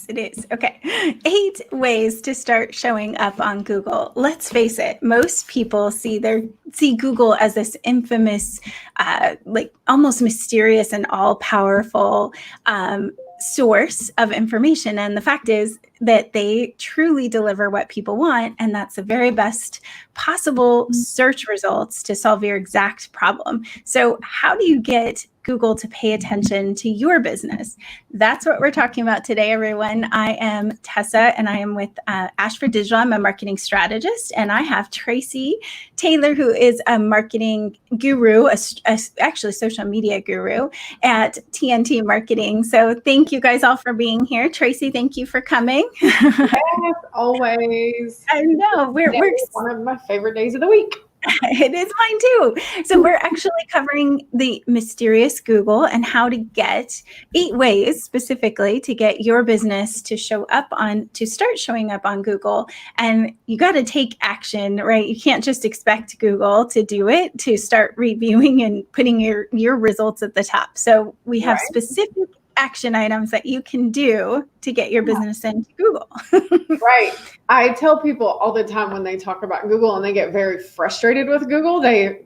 it is. Okay. 8 ways to start showing up on Google. Let's face it, most people see Google as this infamous, like almost mysterious and all-powerful source of information. And the fact is that they truly deliver what people want, and that's the very best possible search results to solve your exact problem. So how do you get Google to pay attention to your business? That's what we're talking about today, everyone. I am Tessa, and I am with Ashford Digital. I'm a marketing strategist, and I have Tracy Taylor, who is a marketing guru, actually social media guru at TNT Marketing. So thank you guys all for being here. Tracy, thank you for coming. Yes, always. I know. We're one of my favorite days of the week. It is mine too. So we're actually covering the mysterious Google and how to get 8 ways specifically to get your business to start showing up on Google. And you got to take action, right? You can't just expect Google to do it, to start reviewing and putting your results at the top. So we have specific action items that you can do to get your business into Google. Right. I tell people all the time when they talk about Google and they get very frustrated with Google, they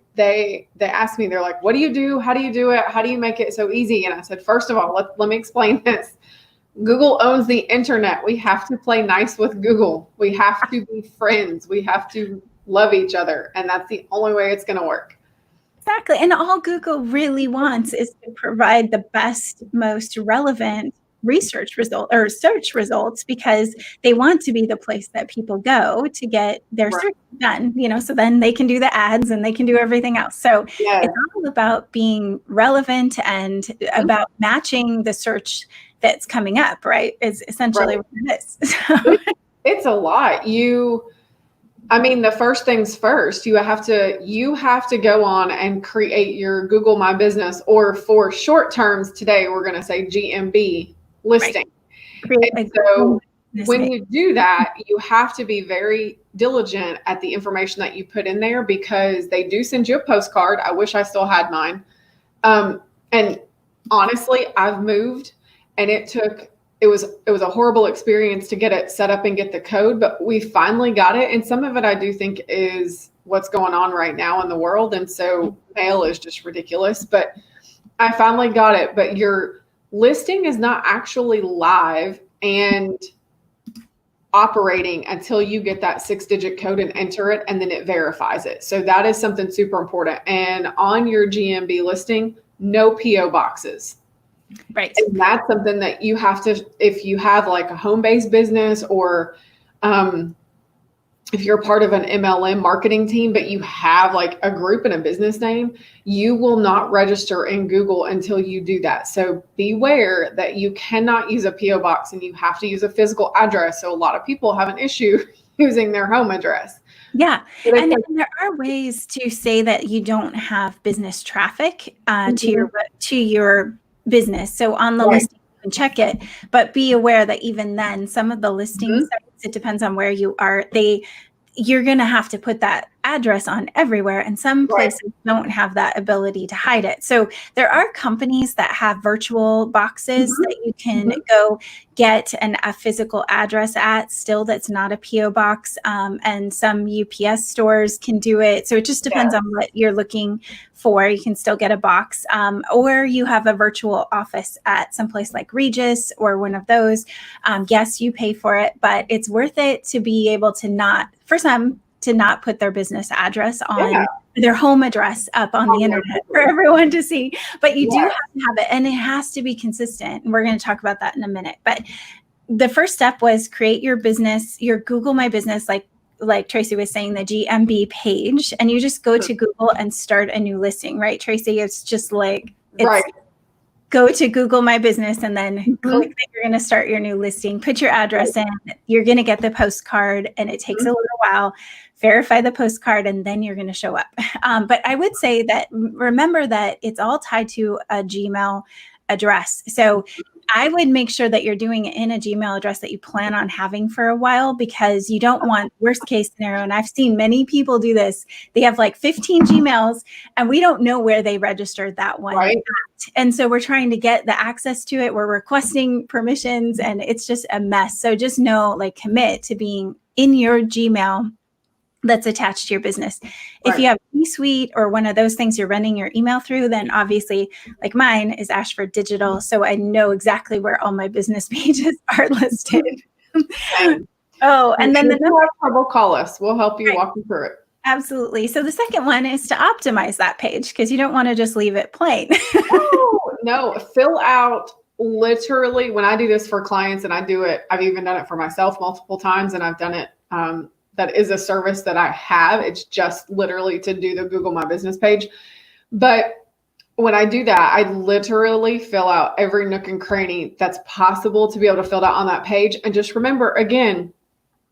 ask me, they're like, what do you do? How do you do it? How do you make it so easy? And I said, first of all, let me explain this. Google owns the internet. We have to play nice with Google. We have to be friends. We have to love each other. And that's the only way it's going to work. Exactly. And all Google really wants is to provide the best, most relevant research result or search results, because they want to be the place that people go to get their search done, so then they can do the ads and they can do everything else. So it's all about being relevant and about matching the search that's coming up, right? Is essentially what it is. It's a lot. The first things first, you have to go on and create your Google My Business, or for short terms today, we're going to say GMB listing. Right. And so when you do that, you have to be very diligent at the information that you put in there, because they do send you a postcard. I wish I still had mine. And honestly, I've moved, and it was a horrible experience to get it set up and get the code, but we finally got it. And some of it I do think is what's going on right now in the world. And so mail is just ridiculous, but I finally got it. But your listing is not actually live and operating until you get that 6-digit code and enter it, and then it verifies it. So that is something super important. And on your GMB listing, no PO boxes. Right. And that's something that you have to, if you have like a home-based business, or if you're part of an MLM marketing team, but you have like a group and a business name, you will not register in Google until you do that. So beware that you cannot use a PO box, and you have to use a physical address. So a lot of people have an issue using their home address. Yeah. And there are ways to say that you don't have business traffic to your business. So on the listing, you can check it, but be aware that even then, some of the listing sites, it depends on where you are, you're going to have to put that address on everywhere, and some places don't have that ability to hide it. So there are companies that have virtual boxes that you can go get a physical address at still, that's not a PO box, and some UPS stores can do it. So it just depends on what you're looking for. You can still get a box, or you have a virtual office at some place like Regis or one of those. Yes, you pay for it, but it's worth it to be able to not put their business address on their home address up on the internet for everyone to see. But you do have to have it, and it has to be consistent. And we're going to talk about that in a minute. But the first step was create your business, your Google My Business, like Tracy was saying, the GMB page, and you just go to Google and start a new listing, right, Tracy? It's just like, go to Google My Business, and then click that you're going to start your new listing, put your address in, you're going to get the postcard, and it takes a little while. Verify the postcard, and then you're going to show up. But I would say that remember that it's all tied to a Gmail address. So I would make sure that you're doing it in a Gmail address that you plan on having for a while, because you don't want worst case scenario. And I've seen many people do this. They have like 15 Gmails and we don't know where they registered that one. Right. And so we're trying to get the access to it. We're requesting permissions and it's just a mess. So just know, like, commit to being in your Gmail that's attached to your business. If you have G Suite or one of those things you're running your email through, then obviously, like mine is Ashford Digital. So I know exactly where all my business pages are listed. Oh, and then if you have trouble, call us. We'll help you walk you through it. Absolutely. So the second one is to optimize that page, because you don't want to just leave it plain. Oh, no, fill out literally, when I do this for clients, and I do it, I've even done it for myself multiple times, and I've done it. That is a service that I have. It's just literally to do the Google My Business page. But when I do that, I literally fill out every nook and cranny that's possible to be able to fill out on that page. And just remember, again,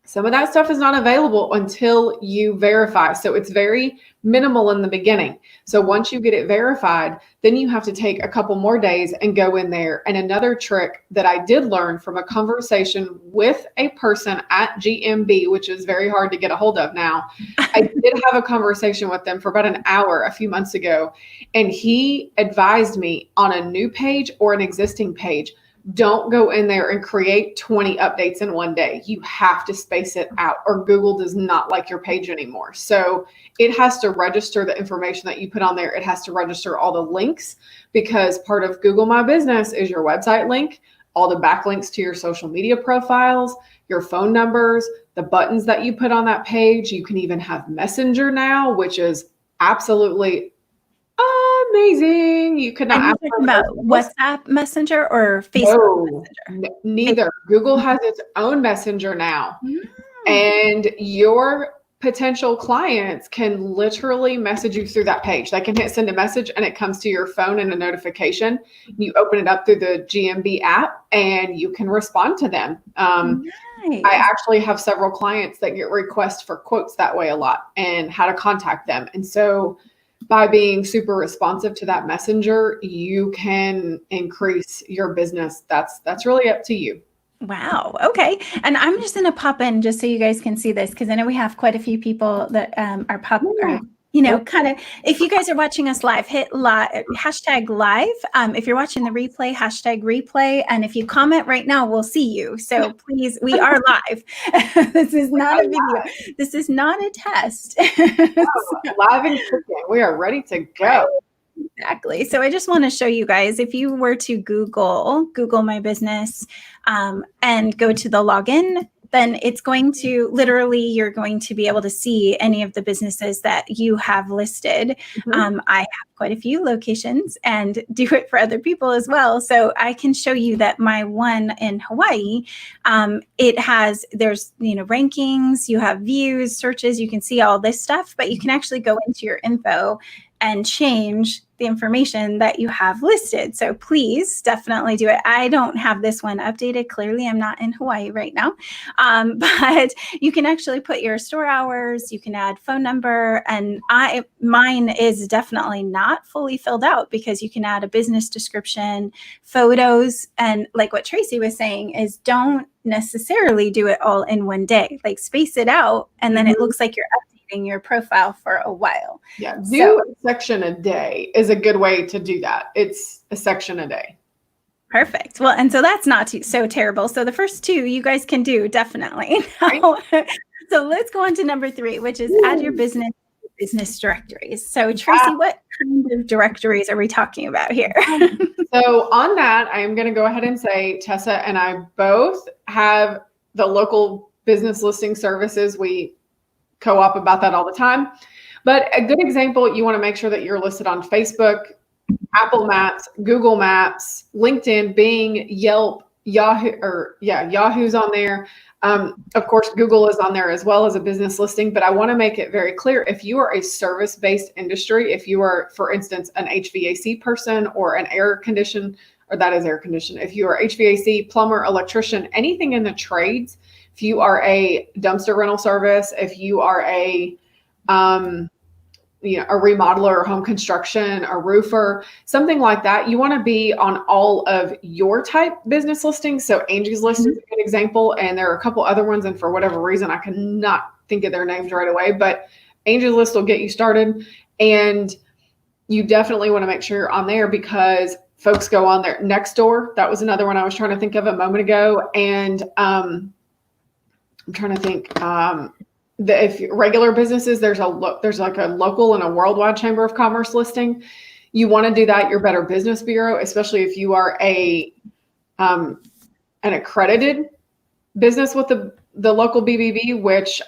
some of that stuff is not available until you verify. So it's very minimal in the beginning. So once you get it verified, then you have to take a couple more days and go in there. And another trick that I did learn from a conversation with a person at GMB, which is very hard to get a hold of now. I did have a conversation with them for about an hour a few months ago. And he advised me on a new page or an existing page, don't go in there and create 20 updates in one day. You have to space it out, or Google does not like your page anymore. So it has to register the information that you put on there. It has to register all the links, because part of Google My Business is your website link, all the backlinks to your social media profiles, your phone numbers, the buttons that you put on that page. You can even have Messenger now, which is absolutely amazing. You could not ask about WhatsApp Messenger or Facebook Messenger. Neither. Google has its own messenger now. And your potential clients can literally message you through that page. They can hit send a message and it comes to your phone in a notification. You open it up through the GMB app and you can respond to them. I actually have several clients that get requests for quotes that way a lot, and how to contact them. And so by being super responsive to that messenger, you can increase your business. That's really up to you. Wow. Okay. And I'm just going to pop in just so you guys can see this, because I know we have quite a few people that are kind of, if you guys are watching us live, hit hashtag live. If you're watching the replay, hashtag replay. And if you comment right now, we'll see you. So please, we are live. This is not a video. This is not a test. Live and cooking. We are ready to go. Exactly. So I just want to show you guys, if you were to Google My Business and go to the login, then it's going to literally, you're going to be able to see any of the businesses that you have listed. I have quite a few locations and do it for other people as well. So I can show you that my one in Hawaii, there's rankings, you have views, searches, you can see all this stuff, but you can actually go into your info and change the information that you have listed. So please definitely do it. I don't have this one updated. Clearly, I'm not in Hawaii right now. But you can actually put your store hours, you can add phone number, and mine is definitely not fully filled out, because you can add a business description, photos, and like what Tracy was saying is, don't necessarily do it all in one day. Like, space it out, and then it looks like you're updating your profile for a while. Yeah, do a section a day is a good way to do that. It's a section a day. Perfect. Well, and so that's not so terrible. So the first two you guys can do, definitely. Right. So let's go on to number 3, which is add your business directories. So Tracy, what kind of directories are we talking about here? So on that, I am going to go ahead and say Tessa and I both have the local business listing services. We co-op about that all the time. But a good example, you want to make sure that you're listed on Facebook, Apple Maps, Google Maps, LinkedIn, Bing, Yelp, Yahoo's on there. Of course, Google is on there as well as a business listing, but I want to make it very clear, if you are a service-based industry, if you are, for instance, an HVAC person or an air condition, or that is air condition, if you are HVAC, plumber, electrician, anything in the trades, if you are a dumpster rental service, if you are a a remodeler or home construction, a roofer, something like that. You want to be on all of your type business listings. So Angie's List is a good example, and there are a couple other ones, and for whatever reason, I cannot think of their names right away, but Angie's List will get you started. And you definitely want to make sure you're on there because folks go on there. Nextdoor, that was another one I was trying to think of a moment ago. And I'm trying to think, if regular businesses, there's like a local and a worldwide chamber of commerce listing. You want to do that. Your Better Business Bureau, especially if you are an accredited business with the local BBB, which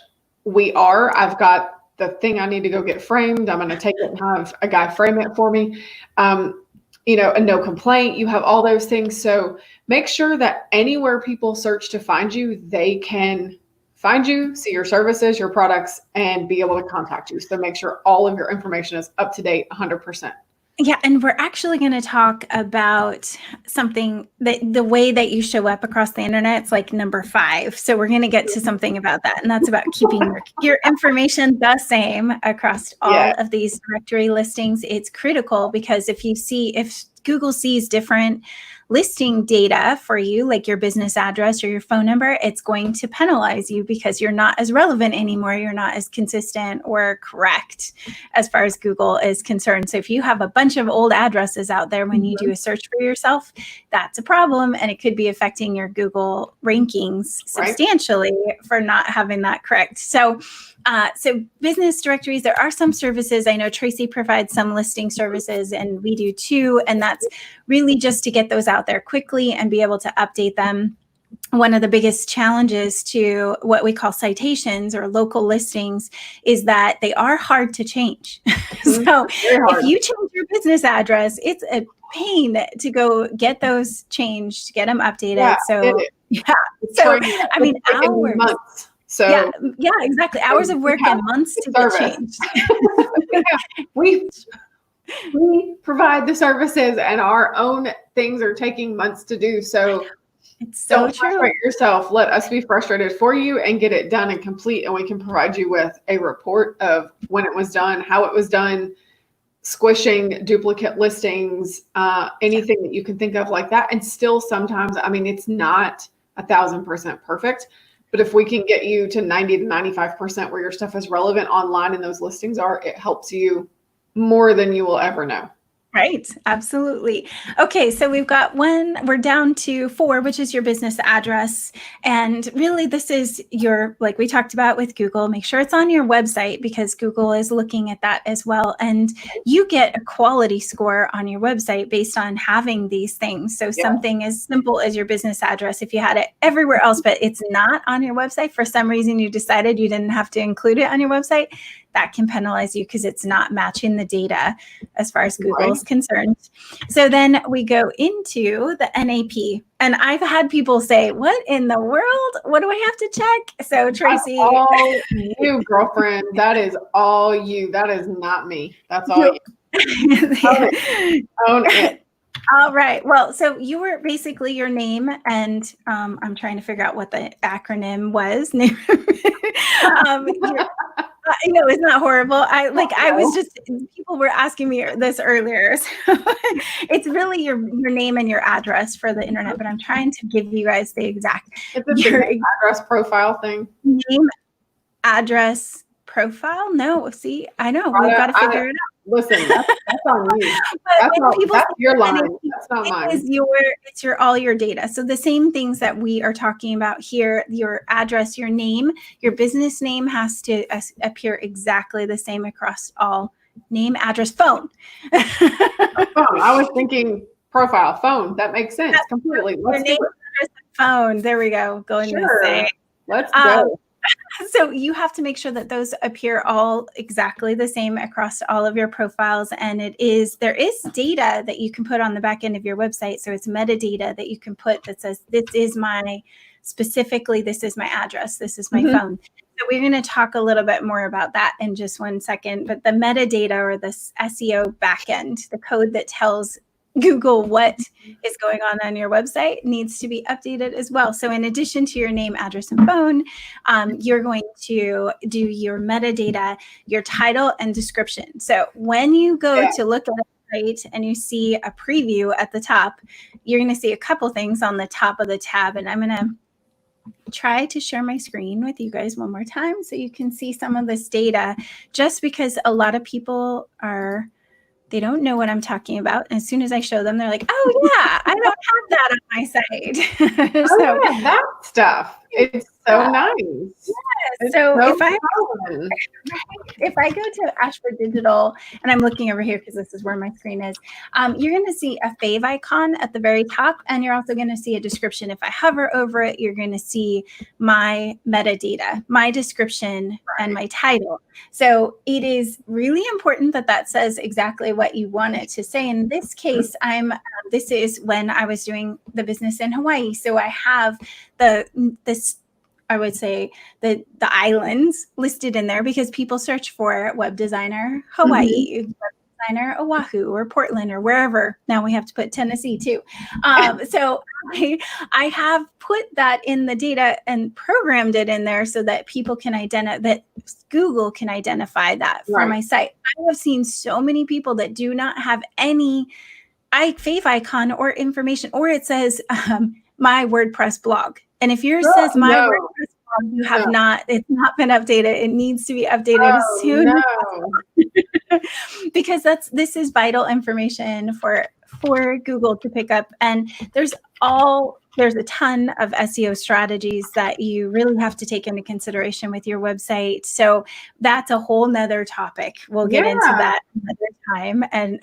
we are. I've got the thing I need to go get framed. I'm going to take it and have a guy frame it for me. A no complaint. You have all those things. So make sure that anywhere people search to find you, they can find you, see your services, your products, and be able to contact you. So make sure all of your information is up to date 100%. Yeah, and we're actually going to talk about something that the way that you show up across the internet. It's like number 5. So we're going to get to something about that, and that's about keeping your information the same across all of these directory listings. It's critical because if Google sees different listing data for you, like your business address or your phone number, it's going to penalize you because you're not as relevant anymore. You're not as consistent or correct as far as Google is concerned. So if you have a bunch of old addresses out there when you do a search for yourself, that's a problem. And it could be affecting your Google rankings substantially for not having that correct. So business directories, there are some services. I know Tracy provides some listing services and we do too. And that's really just to get those out there quickly and be able to update them. One of the biggest challenges to what we call citations or local listings is that they are hard to change. So if you change your business address, it's a pain to go get those changed, get them updated. Hours. So yeah, exactly. Hours of work and months to get changed. We provide the services, and our own things are taking months to do. So it's so don't frustrate yourself. Let us be frustrated for you and get it done and complete, and we can provide you with a report of when it was done, how it was done, squishing duplicate listings, anything that you can think of like that. And still sometimes, it's not 1,000% perfect. But if we can get you to 90 to 95% where your stuff is relevant online and those listings are, it helps you more than you will ever know. Right. Absolutely. Okay. So we've got we're down to 4, which is your business address. And really this is like we talked about with Google, make sure it's on your website because Google is looking at that as well. And you get a quality score on your website based on having these things. So something as simple as your business address, if you had it everywhere else, but it's not on your website, for some reason you decided you didn't have to include it on your website, that can penalize you because it's not matching the data as far as Google is concerned. So then we go into the NAP. And I've had people say, what in the world? What do I have to check? So Tracy. That's all you, girlfriend. That is all you. That is not me. That's all you. Own it. All right. Well, so you were basically your name, and I'm trying to figure out what the acronym was. No, it's not horrible. People were asking me this earlier. So it's really your name and your address for the internet, but I'm trying to give you guys the exact. It's your address profile thing. Name, address, profile. No, see, I know we've got to figure it out. Listen, that's on you. That's your line. That's not mine. It's all your data. So the same things that we are talking about here, your address, your name, your business name has to appear exactly the same across all name, address, phone. Phone. I was thinking profile, phone. That makes sense completely. Let's do it. Address, phone. There we go. Let's go. So you have to make sure that those appear all exactly the same across all of your profiles. And there is data that you can put on the back end of your website. So it's metadata that you can put that says, this is my address. This is my phone. So we're going to talk a little bit more about that in just one second. But the metadata or the SEO backend, the code that tells Google what is going on your website needs to be updated as well. So in addition to your name, address, and phone, you're going to do your metadata, your title, and description. So when you go to look at a site and you see a preview at the top, you're going to see a couple things on the top of the tab. And I'm going to try to share my screen with you guys one more time so you can see some of this data, just because a lot of people they don't know what I'm talking about. And as soon as I show them, they're like, oh yeah, I don't have that on my site. Yeah, that stuff. It's so nice. Yes. So if I go to Ashford Digital, and I'm looking over here because this is where my screen is, you're going to see a fave icon at the very top, and you're also going to see a description. If I hover over it, you're going to see my metadata, my description, and my title. So it is really important that that says exactly what you want it to say. In this case, this is when I was doing the business in Hawaii. So I have I would say the islands listed in there because people search for web designer Hawaii, web designer Oahu, or Portland, or wherever. Now we have to put Tennessee too. So I have put that in the data and programmed it in there so that people can that Google can identify that for my site. I have seen so many people that do not have any fave icon or information, or it says my WordPress blog. And if yours says my WordPress blog, you have not, it's not been updated. It needs to be updated as soon as possible. Because this is vital information for Google to pick up. And there's a ton of SEO strategies that you really have to take into consideration with your website. So that's a whole nother topic. We'll get into that another time. And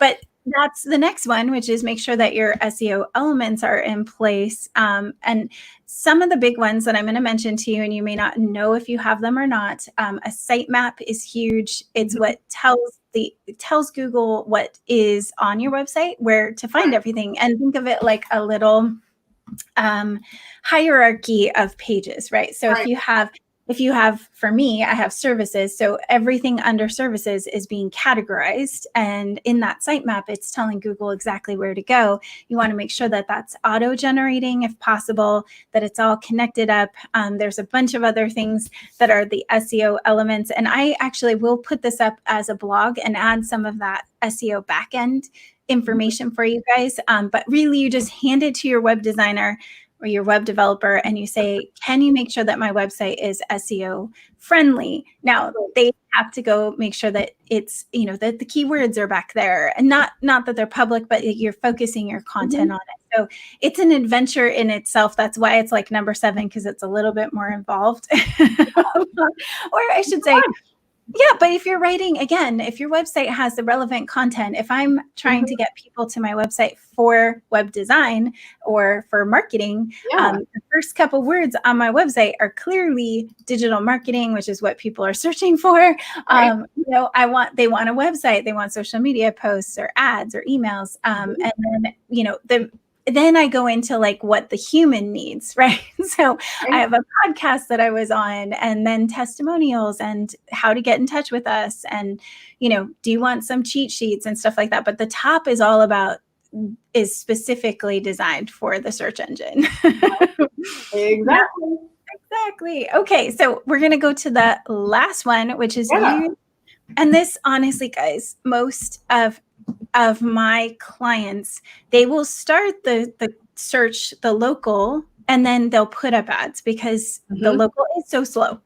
but that's the next one, which is make sure that your SEO elements are in place. And some of the big ones that I'm going to mention to you, and you may not know if you have them or not, a sitemap is huge. It's what tells Google what is on your website, where to find everything. And think of it like a little hierarchy of pages, right? So if you have, for me, I have services. So everything under services is being categorized. And in that sitemap, it's telling Google exactly where to go. You want to make sure that that's auto-generating if possible, that it's all connected up. There's a bunch of other things that are the SEO elements. And I actually will put this up as a blog and add some of that SEO backend information for you guys. But really, you just hand it to your web designer or your web developer, and you say, can you make sure that my website is SEO friendly? Now, they have to go make sure that it's, that the keywords are back there, and not that they're public, but you're focusing your content on it. So it's an adventure in itself. That's why it's like number 7, because it's a little bit more involved. Or I should say, yeah, but if you're writing, again, if your website has the relevant content, if I'm trying to get people to my website for web design or for marketing, the first couple words on my website are clearly digital marketing, which is what people are searching for. They want a website, they want social media posts or ads or emails. And then, then I go into like what the human needs, right? So I have a podcast that I was on, and then testimonials and how to get in touch with us. And, do you want some cheat sheets and stuff like that? But the top is specifically designed for the search engine. Exactly. Okay. So we're going to go to the last one, which is you. And this, honestly, guys, most of my clients, they will start the search, the local, and then they'll put up ads because the local is so slow.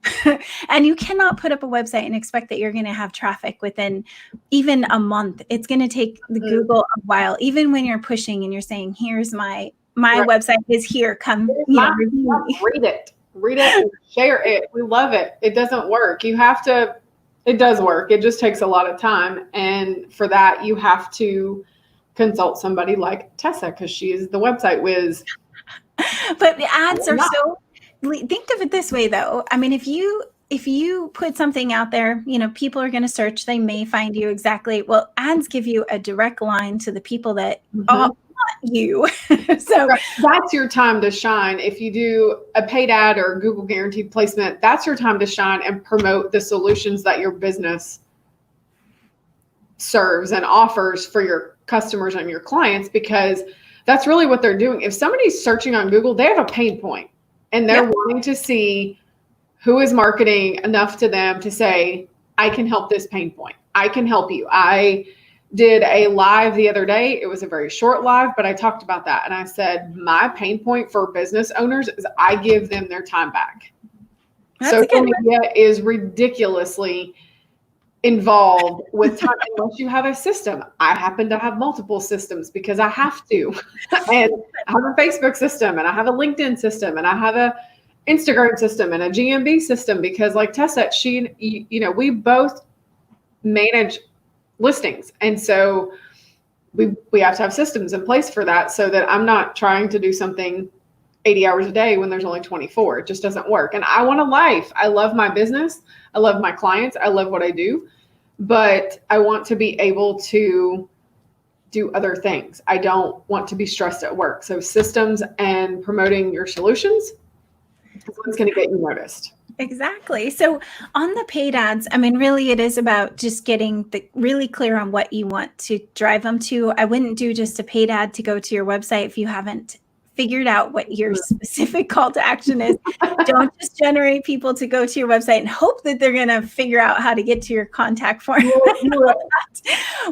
And you cannot put up a website and expect that you're going to have traffic within even a month. It's going to take the Google a while, even when you're pushing and you're saying, here's my website is here. Come, read it, and share it. We love it. It doesn't work. It does work. It just takes a lot of time. And for that, you have to consult somebody like Tessa, because she's the website whiz. But the ads are think of it this way, though. I mean, if you put something out there, people are going to search. They may find you exactly. Well, ads give you a direct line to the people that want you. So that's your time to shine. If you do a paid ad or Google guaranteed placement, that's your time to shine and promote the solutions that your business serves and offers for customers and your clients, because that's really what they're doing. If somebody's searching on Google, they have a pain point and they're wanting to see who is marketing enough to them to say, I can help this pain point. I can help you. I did a live the other day. It was a very short live, but I talked about that. And I said, my pain point for business owners is I give them their time back. Social media is ridiculously involved with time unless you have a system. I happen to have multiple systems because I have to. And I have a Facebook system, and I have a LinkedIn system, and I have a Instagram system and a GMB system, because like Tessa, we both manage listings. And so we have to have systems in place for that, so that I'm not trying to do something 80 hours a day when there's only 24. It just doesn't work. And I want a life. I love my business. I love my clients. I love what I do, but I want to be able to do other things. I don't want to be stressed at work. So systems and promoting your solutions is what's going to get you noticed. Exactly. So on the paid ads, I mean, really it is about just getting really clear on what you want to drive them to. I wouldn't do just a paid ad to go to your website if you haven't figured out what your specific call to action is. Don't just generate people to go to your website and hope that they're going to figure out how to get to your contact form.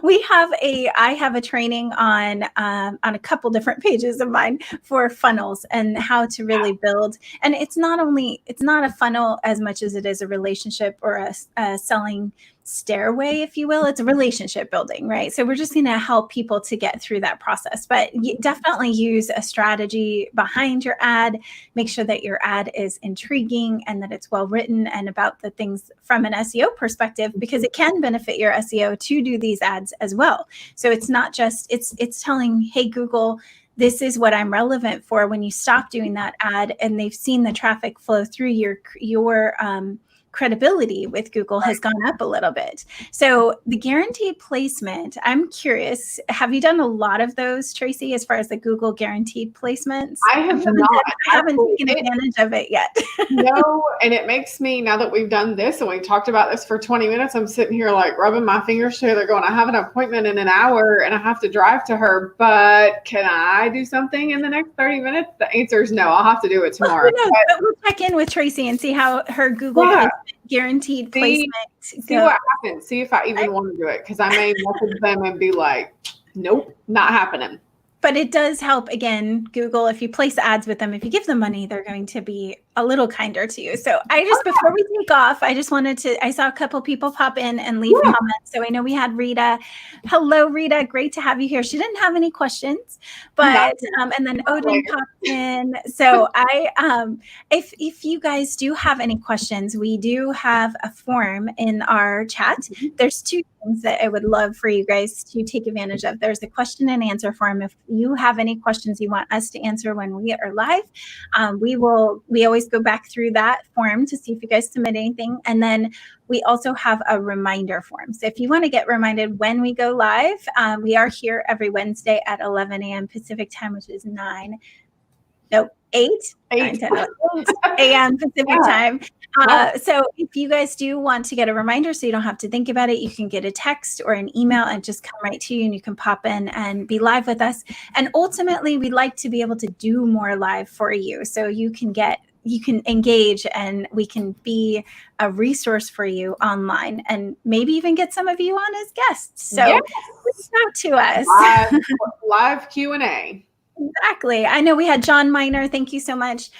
I have a training on a couple different pages of mine for funnels and how to really build. And it's not a funnel as much as it is a relationship or a selling stairway, if you will. It's a relationship building, right? So we're just going to help people to get through that process, but definitely use a strategy behind your ad. Make sure that your ad is intriguing and that it's well written and about the things from an SEO perspective, because it can benefit your SEO to do these ads as well. So it's not just, it's telling, hey, Google, this is what I'm relevant for. When you stop doing that ad and they've seen the traffic flow through your credibility with Google has gone up a little bit. So the guaranteed placement, I'm curious, have you done a lot of those, Tracy, as far as the Google guaranteed placements? I have not. I haven't taken advantage of it yet. No, and it makes me, now that we've done this and we talked about this for 20 minutes, I'm sitting here like rubbing my fingers together going, I have an appointment in an hour and I have to drive to her, but can I do something in the next 30 minutes? The answer is no. I'll have to do it tomorrow. But we'll check in with Tracy and see how her Google guaranteed placement see what happens. See if I even want to do it, because I may message them and be like, nope, not happening. But it does help, again, Google, if you place ads with them, if you give them money, they're going to be a little kinder to you. So before we take off, I just wanted to, I saw a couple people pop in and leave comments. So I know we had Rita. Hello, Rita. Great to have you here. She didn't have any questions, but, and then Odin popped in. So if you guys do have any questions, we do have a form in our chat. There's two things that I would love for you guys to take advantage of. There's a question and answer form. If you have any questions you want us to answer when we are live, we always go back through that form to see if you guys submit anything. And then we also have a reminder form. So if you want to get reminded when we go live, we are here every Wednesday at 11 a.m. Pacific time, which is 8 a.m. Pacific time. So if you guys do want to get a reminder so you don't have to think about it, you can get a text or an email and just come right to you, and you can pop in and be live with us. And ultimately, we'd like to be able to do more live for you, so you can engage and we can be a resource for you online, and maybe even get some of you on as guests. So reach out to us. Live Q&A. Exactly. I know we had John Miner. Thank you so much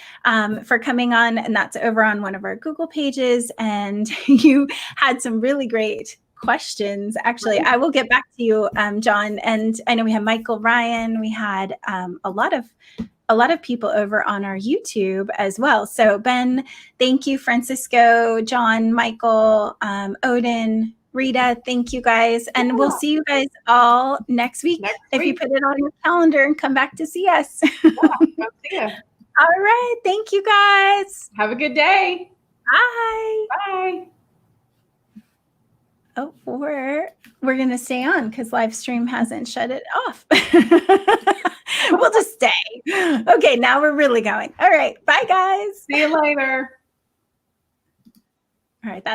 for coming on. And that's over on one of our Google pages. And you had some really great questions. Actually, I will get back to you, John. And I know we had Michael Ryan. We had a lot of people over on our YouTube as well. So Ben, thank you, Francisco, John, Michael, Odin, Rita, thank you guys. And we'll see you guys all next week. If you put it on your calendar and come back to see us. Come see you. All right. Thank you guys. Have a good day. Bye. Bye. Oh, we're going to stay on because live stream hasn't shut it off. We'll just stay. Okay. Now we're really going. All right. Bye, guys. See you later. All right. That's